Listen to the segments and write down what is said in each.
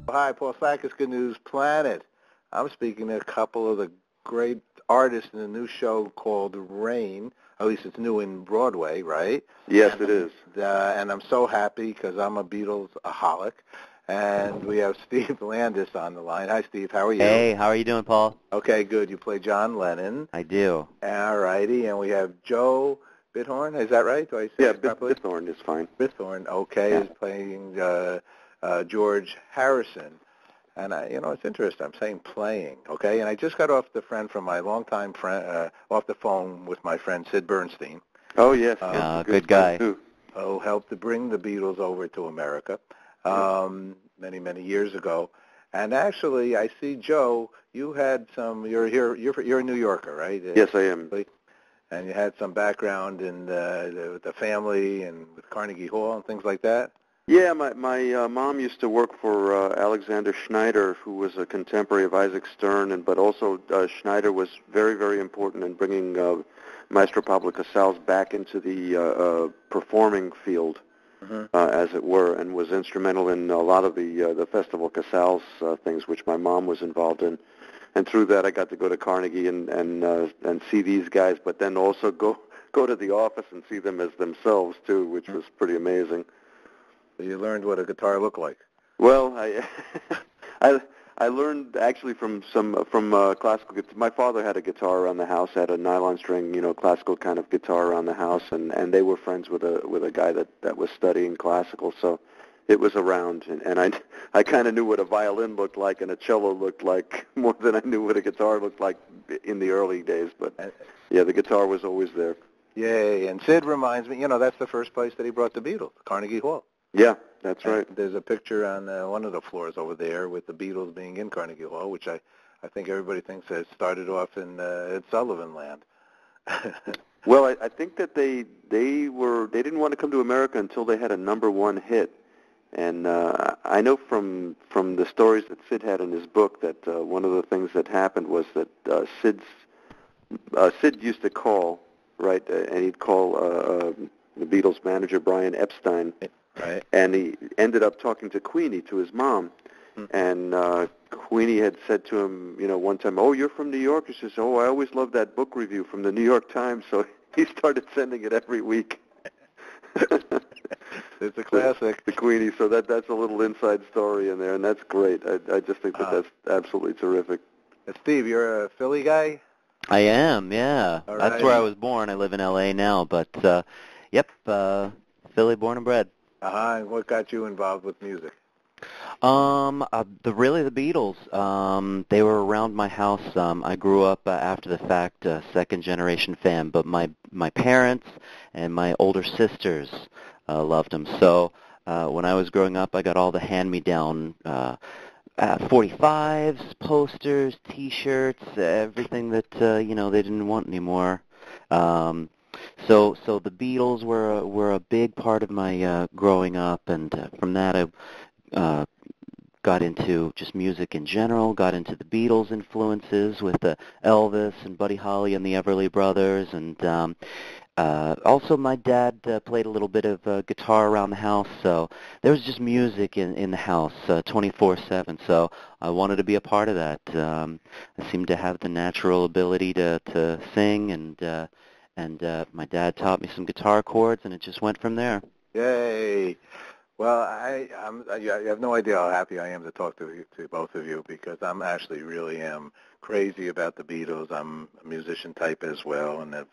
Hi, Paul Sakis, Good News Planet. I'm speaking to a couple of the great artists in a new show called Rain. At least it's new in Broadway, right? Yes, it is. And I'm so happy because I'm a Beatles-aholic. And we have Steve Landis on the line. Hi, Steve. How are you? Hey, how are you doing, Paul? Okay, good. You play John Lennon. I do. All righty. And we have Joe Bithorn. Is that right? Do I say it properly? Bithorn is fine. Bithorn, okay, Yeah. is playing George Harrison. And, it's interesting. I'm saying playing, okay? And I just got off from my longtime friend, off the phone with my friend Sid Bernstein. Oh, yes. Good guy. Too. Who helped to bring the Beatles over to America many, many years ago. And actually, I see, Joe, you had you're a New Yorker, right? Yes, I am. And you had some background in the family and with Carnegie Hall and things like that? Yeah, my mom used to work for Alexander Schneider, who was a contemporary of Isaac Stern, but also Schneider was very, very important in bringing Maestro Pablo Casals back into the performing field, as it were, and was instrumental in a lot of the Festival Casals things, which my mom was involved in. And through that, I got to go to Carnegie and see these guys, but then also go to the office and see them as themselves too, which was pretty amazing. So you learned what a guitar looked like. Well, I learned actually from classical. My father had a guitar around the house, had a nylon string, classical kind of guitar around the house, and they were friends with a guy that was studying classical, so it was around, and I kind of knew what a violin looked like and a cello looked like more than I knew what a guitar looked like in the early days. But yeah, the guitar was always there. Yay! And Sid reminds me, that's the first place that he brought the Beatles, Carnegie Hall. Yeah, that's right. And there's a picture on one of the floors over there with the Beatles being in Carnegie Hall, which I think everybody thinks it started off in Sullivan Land. Well, I think that they didn't want to come to America until they had a #1 hit, and I know from the stories that Sid had in his book that one of the things that happened was that Sid used to call, right, and he'd call the Beatles manager Brian Epstein. Right. And he ended up talking to Queenie, to his mom, and Queenie had said to him, one time, "Oh, you're from New York?" He says, "Oh, I always loved that book review from the New York Times." So he started sending it every week. It's a classic. The Queenie. So that's a little inside story in there, and that's great. I just think that's absolutely terrific. Steve, you're a Philly guy? I am, yeah. All That's right. where I was born. I live in L.A. now, but, Philly, born and bred. And what got you involved with music? The Beatles. They were around my house. I grew up after the fact, second generation fan, but my parents and my older sisters loved them. So when I was growing up, I got all the hand-me-down 45s, posters, T-shirts, everything that they didn't want anymore. So the Beatles were a big part of my growing up, and from that I got into just music in general, got into the Beatles influences with Elvis and Buddy Holly and the Everly Brothers, and also my dad played a little bit of guitar around the house, so there was just music in the house 24/7, so I wanted to be a part of that. I seemed to have the natural ability to sing, and my dad taught me some guitar chords, and it just went from there. Yay! Well, you have no idea how happy I am to talk to both of you, because I'm actually really am crazy about the Beatles. I'm a musician type as well, and I've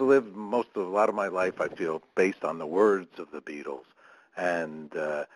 lived a lot of my life, I feel, based on the words of the Beatles, and the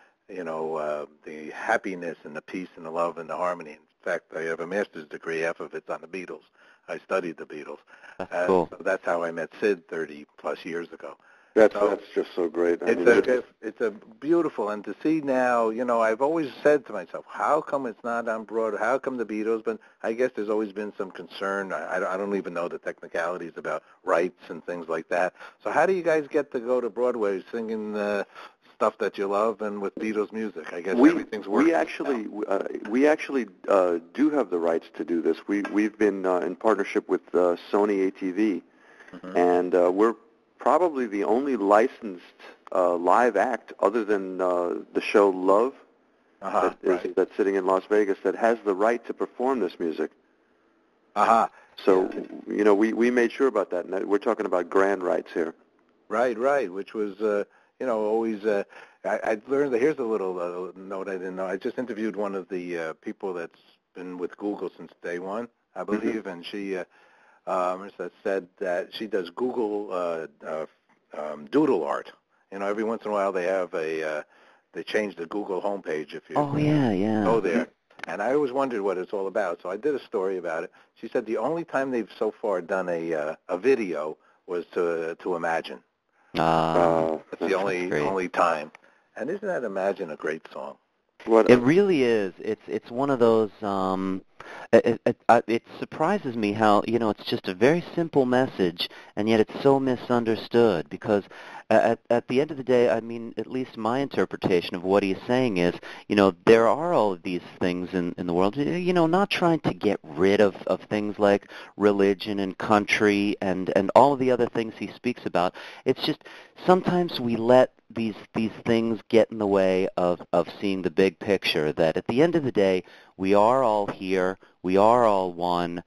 happiness and the peace and the love and the harmony. In fact, I have a master's degree, half of it's on the Beatles. I studied the Beatles. That's cool. So that's how I met Sid 30 plus years ago. That's just so great. It's a beautiful, and to see now, I've always said to myself, how come it's not on Broadway? How come the Beatles? But I guess there's always been some concern. I don't even know the technicalities about rights and things like that. So how do you guys get to go to Broadway singing stuff that you love and with Beatles music? I guess everything's working. We actually do have the rights to do this. We've been in partnership with Sony ATV, and we're probably the only licensed live act other than the show Love Right. that's sitting in Las Vegas that has the right to perform this music. So, we made sure about that, and we're talking about grand rights here. Right, which was, always, I learned that, here's a little note I didn't know. I just interviewed one of the people that's been with Google since day one, I believe, and she said that she does Google doodle art. Every once in a while they have they change the Google homepage if you go there. And I always wondered what it's all about, so I did a story about it. She said the only time they've so far done a video was to Imagine. That's the only time. And isn't that Imagine a great song? It really is. It's one of those. It surprises me how it's just a very simple message, and yet it's so misunderstood. Because at the end of the day, I mean, at least my interpretation of what he's saying is, there are all of these things in the world. Not trying to get rid of things like religion and country and all of the other things he speaks about. It's just sometimes we let these things get in the way of seeing the big picture, that at the end of the day we are all here, we are all one.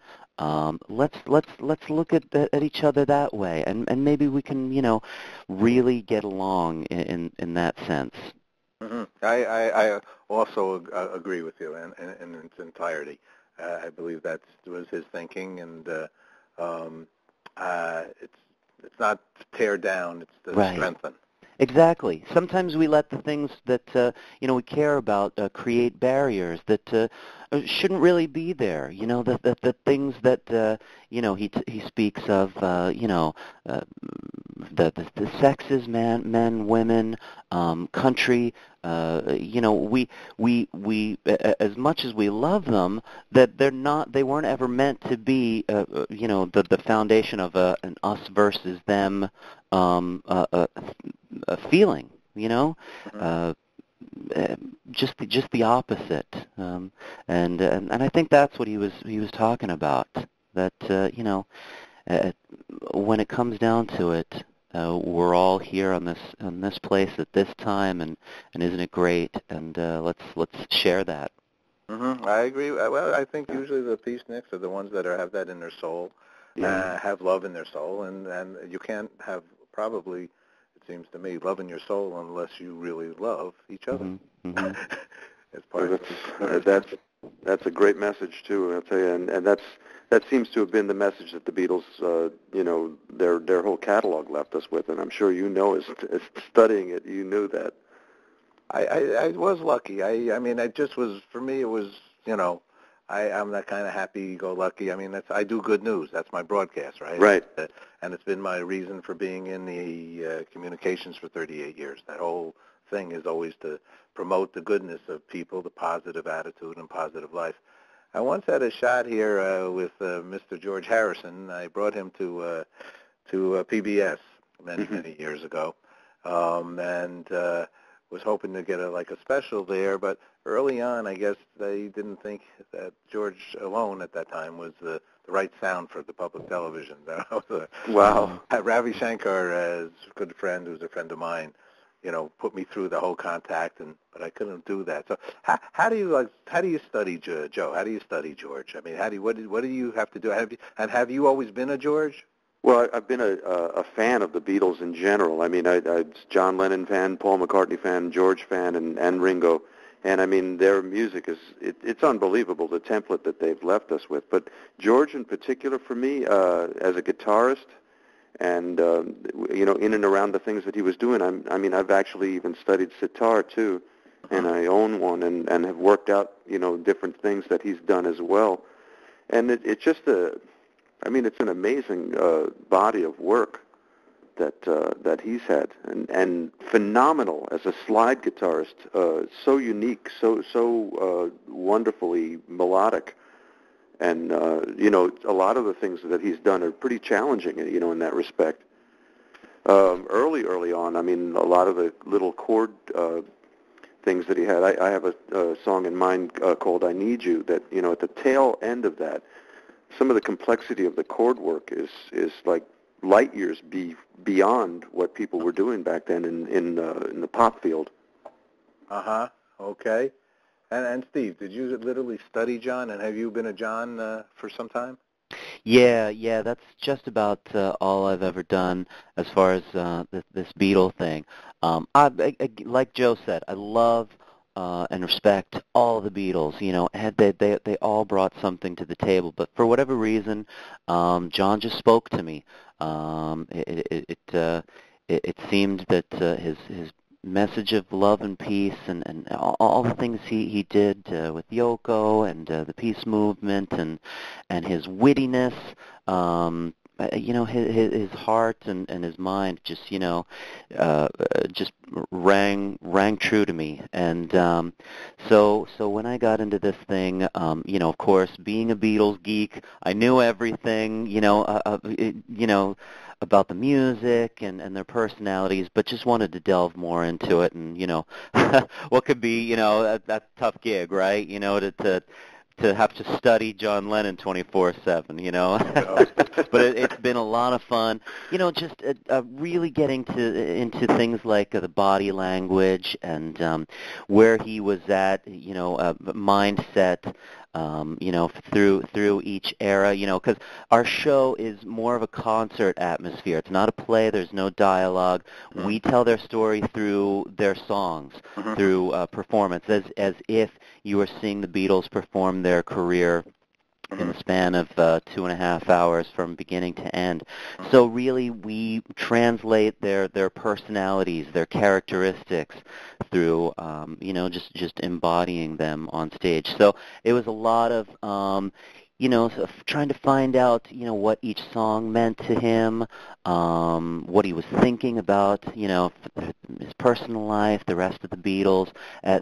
Let's look at each other that way, and maybe we can really get along in that sense. Mm-hmm. I also agree with you in its entirety. I believe that was his thinking, and it's not to tear down, it's to strengthen. Exactly. Sometimes we let the things that we care about create barriers that shouldn't really be there. The things that he speaks of. The sexes, men, women, country. We as much as we love them, that they weren't ever meant to be the foundation of an us versus them a feeling, just the opposite, and I think that's what he was talking about. That when it comes down to it, we're all here on this place at this time, and isn't it great? And let's share that. Mm-hmm. I agree. Well, I think usually the peaceniks are the ones that have that in their soul, have love in their soul, and you can't have probably. It seems to me, love in your soul unless you really love each other. Mm-hmm. As part of that's a great message too. I'll tell you, and that seems to have been the message that the Beatles, their whole catalog left us with, and I'm sure as studying it, you knew that. I was lucky. I mean, I just was, for me, it was, I'm that kind of happy-go-lucky. I mean, I do good news. That's my broadcast, right? Right. And it's been my reason for being in the communications for 38 years. That whole thing is always to promote the goodness of people, the positive attitude and positive life. I once had a shot here with Mr. George Harrison. I brought him to PBS many years ago, and was hoping to get a special there, but early on, I guess they didn't think that George alone at that time was the right sound for the public television. Wow. Ravi Shankar, as a good friend, who's a friend of mine, put me through the whole contact, but I couldn't do that. So how do you study Joe? How do you study George? I mean, what do you have to do? Have you always been a George? Well, I've been a fan of the Beatles in general. I mean, I'm John Lennon fan, Paul McCartney fan, George fan, and Ringo. And I mean, their music it's unbelievable, the template that they've left us with. But George in particular, for me, as a guitarist, and in and around the things that he was doing, I've actually even studied sitar too, and I own one, and have worked out different things that he's done as well. And it's just it's an amazing body of work that he's had, and phenomenal as a slide guitarist. So unique, so wonderfully melodic, and a lot of the things that he's done are pretty challenging, in that respect. Early on, I mean, a lot of the little chord things that he had. I have a song in mind called "I Need You." That at the tail end of that, some of the complexity of the chord work is like light years beyond what people were doing back then in the pop field. Okay. And Steve, did you literally study John, and have you been a John for some time? Yeah, that's just about all I've ever done as far as this Beatle thing. Like Joe said, I love and respect all the Beatles. You know, and they all brought something to the table, but for whatever reason, John just spoke to me. It seemed that his message of love and peace and all the things he did with Yoko and the peace movement and his wittiness, his heart and his mind just just rang true to me. And so when I got into this thing, of course, being a Beatles geek, I knew everything, about the music and their personalities, but just wanted to delve more into it. And what could be that tough gig, right? To have to study John Lennon 24/7, but it's been a lot of fun, just really getting into things like the body language and where he was at, mindset, through each era, because our show is more of a concert atmosphere. It's not a play. There's no dialogue. Mm-hmm. We tell their story through their songs, mm-hmm. through performance, as if you were seeing the Beatles perform their career in the span of 2.5 hours from beginning to end. So really we translate their personalities, their characteristics through, just embodying them on stage. So it was a lot of, trying to find out, what each song meant to him, what he was thinking about, his personal life, the rest of the Beatles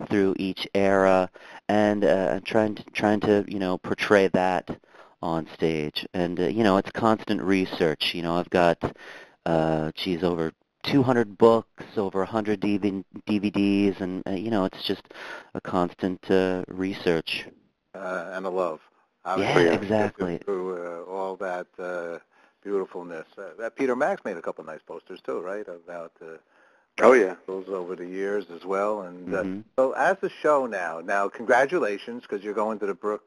through each era, and trying to portray that on stage. And it's constant research. I've got over 200 books, over 100 DVDs, and it's just a constant research. And a love. Obviously, yeah, exactly. Through all that beautifulness. That Peter Max made a couple nice posters too, right? About oh yeah, those over the years as well. And so, as the show now, congratulations, because you're going to the Brooks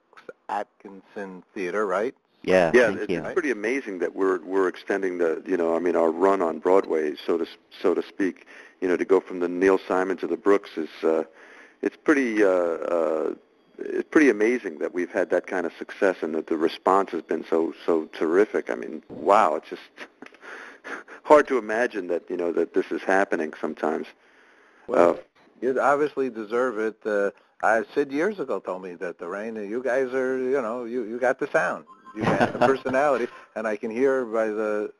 Atkinson Theatre, right? Yeah, it's pretty amazing that we're extending our run on Broadway, so to speak. To go from the Neil Simon to the Brooks is it's pretty amazing that we've had that kind of success and that the response has been so terrific. I mean, wow, it's just hard to imagine that that this is happening sometimes. Well, you obviously deserve it. Sid years ago told me that the Rain, you guys are, you got the sound, you got the personality, and I can hear by the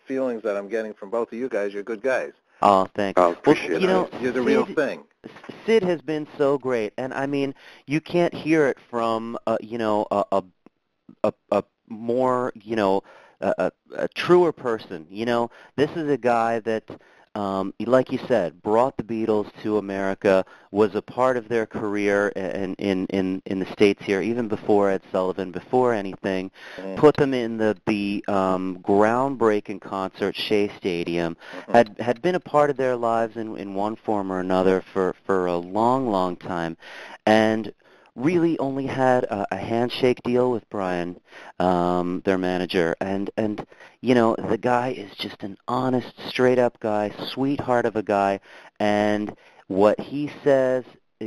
feelings that I'm getting from both of you guys. You're good guys. Oh, thanks. Oh, appreciate it. You're the real thing. Sid has been so great, and I mean, you can't hear it from a more a truer person. This is a guy that, like you said, brought the Beatles to America, was a part of their career in the States here, even before Ed Sullivan, before anything, put them in the groundbreaking concert, Shea Stadium, had been a part of their lives in one form or another for a long time, and really only had a handshake deal with Brian, their manager, and the guy is just an honest, straight-up guy, sweetheart of a guy, and what he says,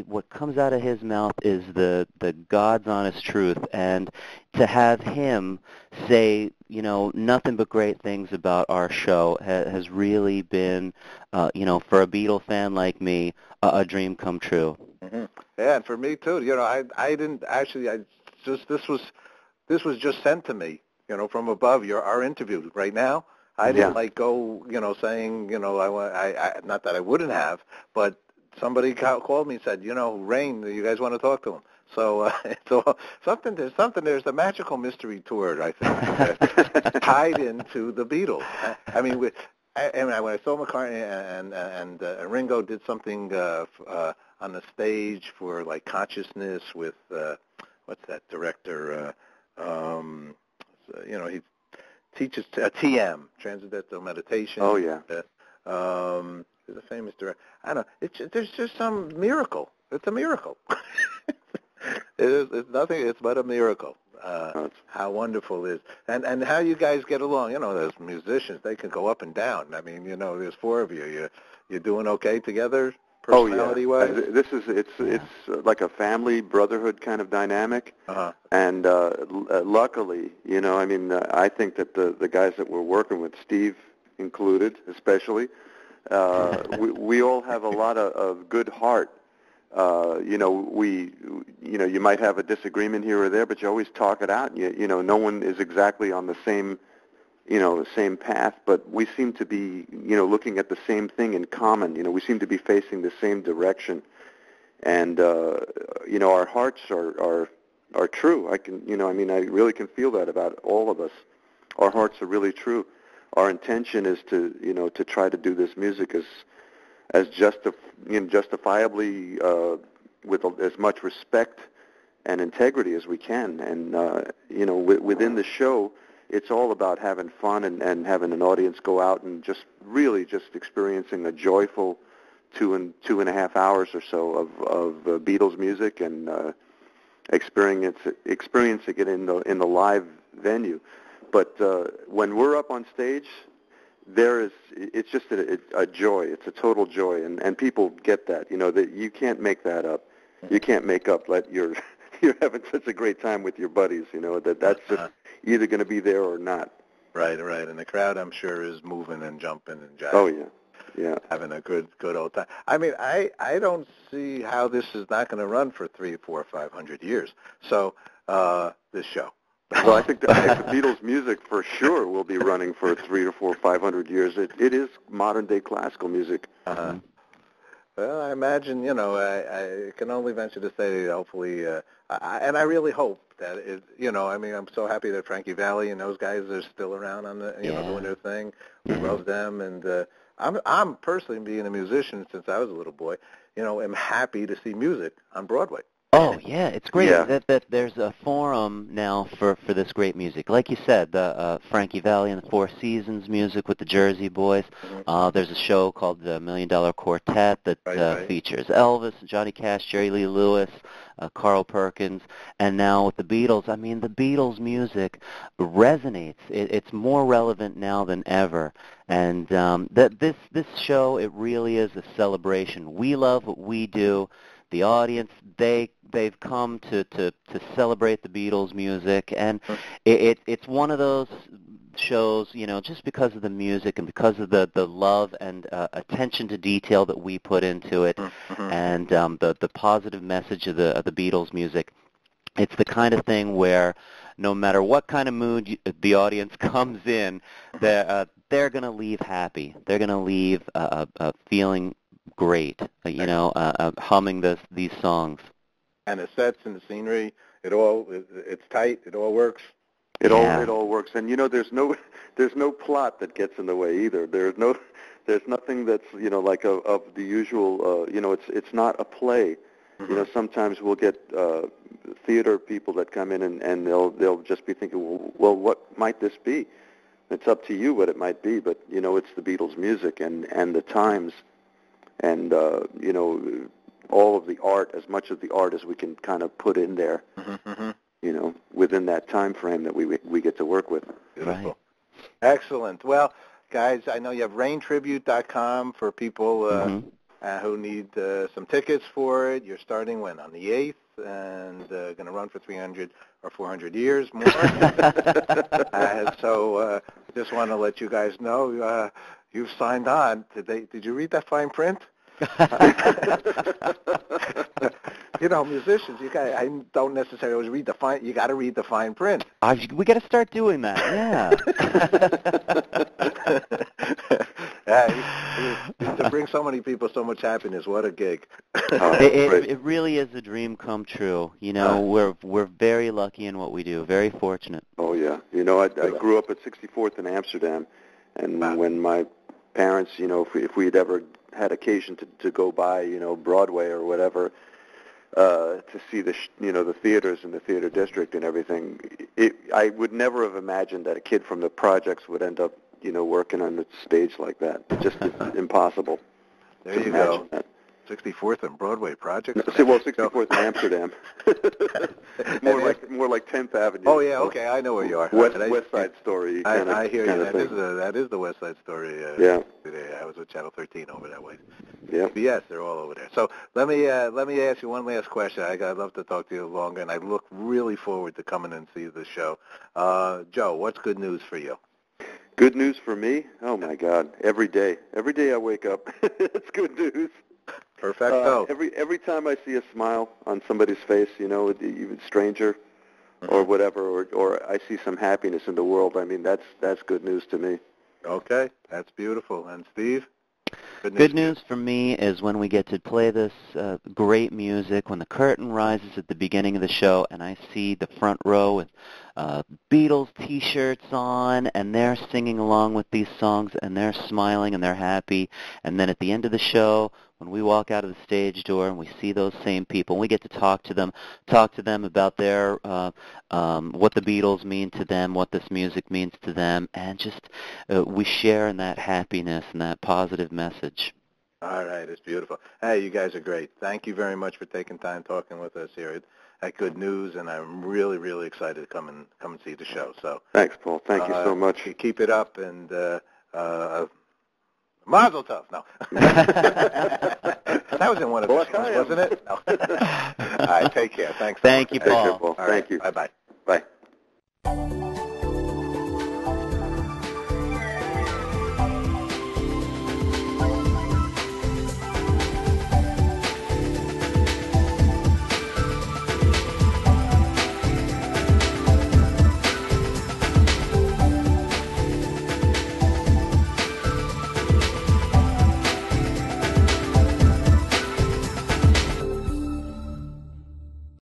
what comes out of his mouth is the God's honest truth, and to have him say, nothing but great things about our show has really been, for a Beatle fan like me, a dream come true. Mm-hmm. Yeah, and for me too. I didn't actually. This was just sent to me. From above. Our interview right now. I didn't go. Saying I not that I wouldn't have, but somebody called me and said, Rain, you guys want to talk to him. So there's a magical mystery tour, I think, tied into the Beatles. I mean, when I saw McCartney and Ringo did something on the stage for like consciousness with what's that director? He teaches TM, Transcendental Meditation. Oh yeah. He's a famous director. I don't know. There's just some miracle. it's a miracle. It's nothing. It's but a miracle. How wonderful it is, and how you guys get along. You know, those musicians, they can go up and down. I mean, you know, there's four of you. You're doing okay together, personality-wise? Oh, yeah. It's like a family brotherhood kind of dynamic. Uh-huh. And luckily, you know, I mean, I think that the guys that we're working with, Steve included, especially, we all have a lot of good heart. You know, you might have a disagreement here or there, but you always talk it out. You know, no one is exactly on the same path, but we seem to be, you know, looking at the same thing in common. You know, we seem to be facing the same direction, and you know, our hearts are true. I really can feel that about all of us. Our hearts are really true. Our intention is to, you know, to try to do this music as justifiably with as much respect and integrity as we can. And you know, within the show, it's all about having fun and having an audience go out and just experiencing a joyful 2.5 hours or so of Beatles music and experiencing it in the live venue. But when we're up on stage, it's just a joy. It's a total joy, and people get that. You know, that you can't make that up. You can't make up that you're having such a great time with your buddies. You know, that's just either going to be there or not. Right. And the crowd, I'm sure, is moving and jumping and jiving. Oh yeah, having a good old time. I mean, I don't see how this is not going to run for 300, 400, 500 years. So this show. Well, I think the Beatles music for sure will be running for 300 or 400, 500 years. It is modern day classical music. Uh-huh. Well, I imagine, you know, I can only venture to say, hopefully, and I really hope that it, you know, I mean, I'm so happy that Frankie Valli and those guys are still around on the, you know, doing their thing. We love them, and I'm personally, being a musician since I was a little boy, you know, am happy to see music on Broadway. Oh, yeah, it's great Yeah. that there's a forum now for this great music. Like you said, the Frankie Valli and the Four Seasons music with the Jersey Boys. There's a show called the $1 Million Quartet that features Elvis, Johnny Cash, Jerry Lee Lewis, Carl Perkins, and now with the Beatles. I mean, the Beatles music resonates. It's more relevant now than ever. And this show, it really is a celebration. We love what we do. The audience, they've come to celebrate the Beatles music, and it's one of those shows, you know, just because of the music and because of the love and attention to detail that we put into it, and the positive message of the Beatles music. It's the kind of thing where no matter what kind of mood the audience comes in, they're going to leave happy. They're going to leave feeling great, you know, humming these songs. And the sets and the scenery, it's tight. It all works. It all works. And you know, there's no plot that gets in the way either. There's nothing that's, you know, like of the usual. You know, it's not a play. You know, sometimes we'll get theater people that come in and they'll just be thinking, well, what might this be? It's up to you what it might be, but you know, it's the Beatles music and the times. And, you know, all of the art, as much of the art as we can kind of put in there, you know, within that time frame that we get to work with. Beautiful. Right. Excellent. Well, guys, I know you have raintribute.com for people who need some tickets for it. You're starting when? On the 8th, and going to run for 300 or 400 years more. So just want to let you guys know you've signed on. Did you read that fine print? You know, musicians, I don't necessarily always read the fine. You got to read the fine print. We got to start doing that. Yeah. To bring so many people so much happiness, what a gig! It really is a dream come true. You know, we're very lucky in what we do. Very fortunate. Oh yeah. You know, I grew up at 64th in Amsterdam, and when my parents, you know, if we had ever had occasion to go by, you know, Broadway or whatever, to see the theaters in the theater district and everything, I would never have imagined that a kid from the projects would end up, you know, working on the stage like that. It just is impossible. There you go. That. 64th and Broadway project? No, well, 64th in Amsterdam. more like 10th Avenue. Oh, yeah, okay, I know where you are. West Side Story. I hear you. Thing. That is the West Side Story. Yeah. I was with Channel 13 over that way. Yeah. Yes, they're all over there. So let me ask you one last question. I'd love to talk to you longer, and I look really forward to coming and see the show. Joe, what's good news for you? Good news for me? Oh, my God. Every day. Every day I wake up. It's good news. Perfecto. Every time I see a smile on somebody's face, even stranger or whatever, or I see some happiness in the world, I mean, that's good news to me. Okay, that's beautiful. And Steve? Good news for me is when we get to play this great music, when the curtain rises at the beginning of the show and I see the front row with Beatles T-shirts on and they're singing along with these songs and they're smiling and they're happy. And then at the end of the show, when we walk out of the stage door and we see those same people and we get to talk to them about their what the Beatles mean to them, what this music means to them, and just we share in that happiness and that positive message. All right, it's beautiful. Hey, you guys are great. Thank you very much for taking time talking with us here at Good News, and I'm really, really excited to come and see the show. So thanks, Paul. Thank you so much. Keep it up, and Mazel tov. No. That was in one of the shows, wasn't it? No. All right, take care. Thanks. Thank you, Paul. All right. Thank you. Bye-bye.